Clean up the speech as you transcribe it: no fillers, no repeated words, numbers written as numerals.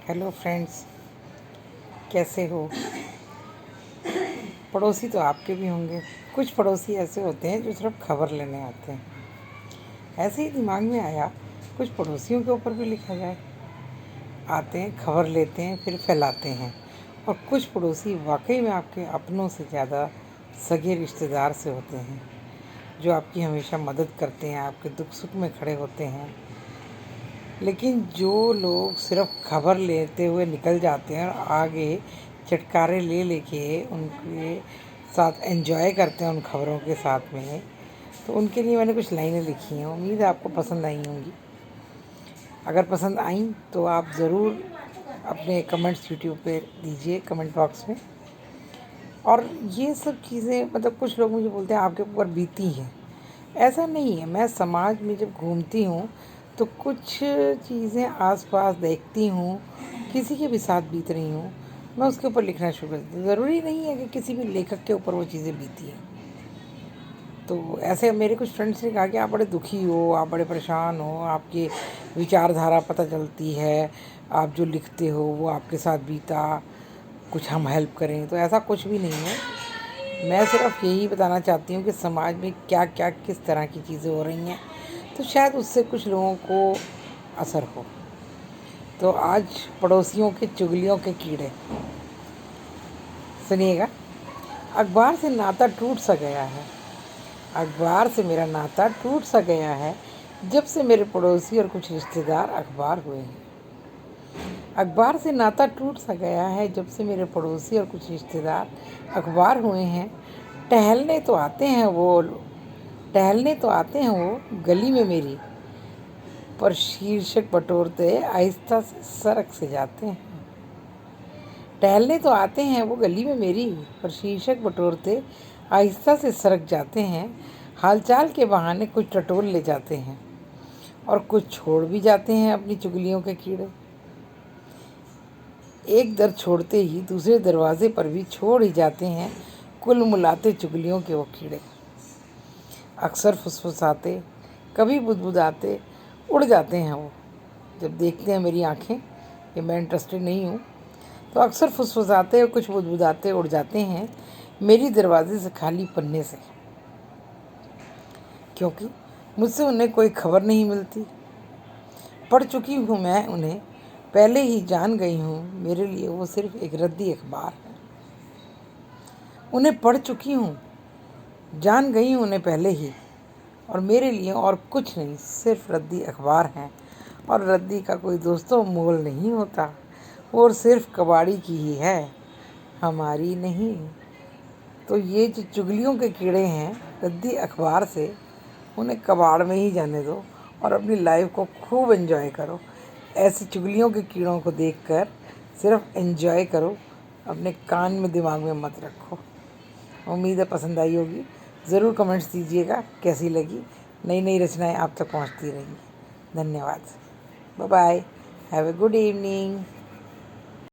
Hello friends, कैसे हो। पड़ोसी तो आपके भी होंगे। कुछ पड़ोसी ऐसे होते हैं जो सिर्फ खबर लेने आते हैं। ऐसे ही दिमाग में आया कुछ पड़ोसियों के ऊपर भी लिखा जाए। आते हैं, खबर लेते हैं, फिर फैलाते हैं। और कुछ पड़ोसी वाकई में आपके अपनों से ज़्यादा सगे रिश्तेदार से होते हैं, जो आपकी हमेशा मदद करते हैं, आपके दुख सुख में खड़े होते हैं। लेकिन जो लोग सिर्फ खबर लेते हुए निकल जाते हैं और आगे चटकारे ले लेके उनके साथ एंजॉय करते हैं उन खबरों के साथ में, तो उनके लिए मैंने कुछ लाइनें लिखी हैं। उम्मीद है आपको पसंद आई होंगी। अगर पसंद आई तो आप ज़रूर अपने कमेंट्स यूट्यूब पे दीजिए, कमेंट बॉक्स में। और ये सब चीज़ें मतलब कुछ लोग मुझे बोलते हैं आपके ऊपर बीती हैं। ऐसा नहीं है। मैं समाज में जब घूमती हूँ तो कुछ चीज़ें आसपास देखती हूँ, किसी के भी साथ बीत रही हूँ, मैं उसके ऊपर लिखना शुरू कर देती हूँ। ज़रूरी नहीं है कि किसी भी लेखक के ऊपर वो चीज़ें बीती हैं। तो ऐसे मेरे कुछ फ्रेंड्स ने कहा कि आप बड़े दुखी हो, आप बड़े परेशान हो, आपकी विचारधारा पता चलती है, आप जो लिखते हो वो आपके साथ बीता, कुछ हम हेल्प करें। तो ऐसा कुछ भी नहीं है। मैं सिर्फ यही बताना चाहती हूँ कि समाज में क्या क्या किस तरह की चीज़ें हो रही हैं, तो शायद उससे कुछ लोगों को असर हो। तो आज पड़ोसियों के चुगलियों के कीड़े सुनिएगा। अखबार से नाता टूट सा गया है। अखबार से मेरा नाता टूट सा गया है, जब से मेरे पड़ोसी और कुछ रिश्तेदार अखबार हुए हैं। अखबार से नाता टूट सा गया है, जब से मेरे पड़ोसी और कुछ रिश्तेदार अखबार हुए हैं। टहलने तो आते हैं वो टहलने तो आते हैं वो गली में मेरी, पर शीर्षक बटोरते आहिस्ता से सड़क से जाते हैं। टहलने तो आते हैं वो गली में मेरी, पर शीर्षक बटोरते आहिस्ता से सरक जाते हैं। हालचाल के बहाने कुछ टटोल ले जाते हैं और कुछ छोड़ भी जाते हैं अपनी चुगलियों के कीड़े। एक दर छोड़ते ही दूसरे दरवाजे पर भी छोड़ ही जाते हैं कुल मिलाते चुगलियों के वो कीड़े। अक्सर फुसफुसाते, कभी बुदबुदाते उड़ जाते हैं वो। जब देखते हैं मेरी आंखें कि मैं इंटरेस्टेड नहीं हूँ, तो अक्सर फुसफुसाते और कुछ बुदबुदाते उड़ जाते हैं मेरी दरवाजे से खाली पन्ने से, क्योंकि मुझसे उन्हें कोई खबर नहीं मिलती। पढ़ चुकी हूँ मैं उन्हें, पहले ही जान गई हूँ मेरे लिए वो सिर्फ एक रद्दी अखबार है। उन्हें पढ़ चुकी हूँ, जान गई हूँ उन्हें पहले ही, और मेरे लिए और कुछ नहीं, सिर्फ रद्दी अखबार हैं। और रद्दी का कोई दोस्तों मोल नहीं होता, और सिर्फ कबाड़ी की ही है, हमारी नहीं। तो ये जो चुगलियों के कीड़े हैं रद्दी अखबार से, उन्हें कबाड़ में ही जाने दो और अपनी लाइफ को खूब एंजॉय करो। ऐसी चुगलियों के कीड़ों को देखकर सिर्फ एंजॉय करो, अपने कान में दिमाग में मत रखो। उम्मीद है पसंद आई होगी। ज़रूर कमेंट्स दीजिएगा कैसी लगी। नई नई रचनाएं आप तक पहुंचती रहेंगी। धन्यवाद। Bye bye. Have a good evening.